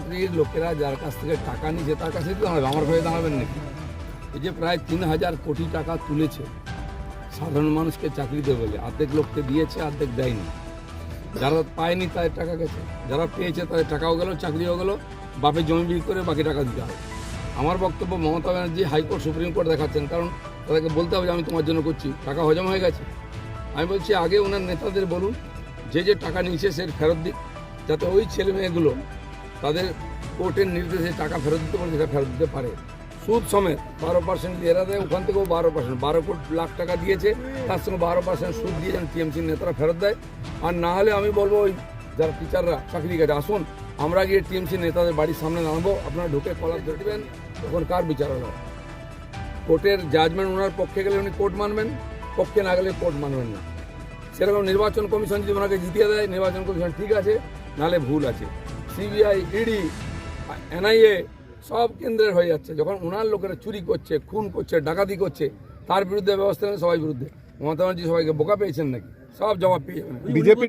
মুখ্যমন্ত্রীর লোকেরা যার কাছ থেকে টাকা নিয়েছে তার কাছে দাঁড়াবে, আমার হয়ে দাঁড়াবেন নাকি? এই যে প্রায় 3,000 কোটি টাকা তুলেছে সাধারণ মানুষকে চাকরি দেবে বলে, অর্ধেক লোককে দিয়েছে, অর্ধেক দেয়নি। যারা পায়নি তাদের টাকা গেছে, যারা পেয়েছে তাদের টাকাও গেল, চাকরিও গেল, বাপের জমি বিক্রি করে বাকি টাকা দিতে হবে। আমার বক্তব্য, Mamata Banerjee high court supreme court দেখাচ্ছেন, কারণ তাদেরকে বলতে হবে যে আমি তোমার জন্য করছি, টাকা হজম হয়ে গেছে। আমি বলছি আগে ওনার নেতাদের বলুন যে যে টাকা নিয়েছে সে ফেরত দিক, যাতে ওই ছেলে মেয়েগুলো তাদের কোর্টের নির্দেশে টাকা ফেরত দিতে পারে, সেটা ফেরত দিতে পারে। সুদ সমেত 12% এরা দেয়, ওখান থেকেও 12%, 12 লাখ টাকা দিয়েছে, তার সঙ্গে 12% সুদ দিয়ে যেন টিএমসির নেতারা ফেরত দেয়। আর না হলে আমি বলবো ওই যারা টিচাররা চাকরি কাজে আসুন, আমরা গিয়ে টিএমসি নেতাদের বাড়ির সামনে নামবো, আপনারা ঢুকে কলার ধরে দেবেন, তখন কার বিচার হলো? কোর্টের জাজমেন্ট ওনার পক্ষে গেলে উনি কোর্ট মানবেন, পক্ষে না গেলে কোর্ট মানবেন না। সেরকম নির্বাচন কমিশন যদি ওনাকে জিতিয়ে দেয়, নির্বাচন কমিশন ঠিক আছে, নাহলে ভুল আছে। সিবিআই, ইডি, এনআইএ সব কেন্দ্রের হয়ে যাচ্ছে। যখন ওনার লোকেরা চুরি করছে, খুন করছে, ডাকাতি করছে, তার বিরুদ্ধে ব্যবস্থা নেন সবাই বিরুদ্ধে। মমতা ব্যানার্জি সবাইকে বোকা পেয়েছেন নাকি? সব জবাব পেয়ে যাবেন। বিজেপি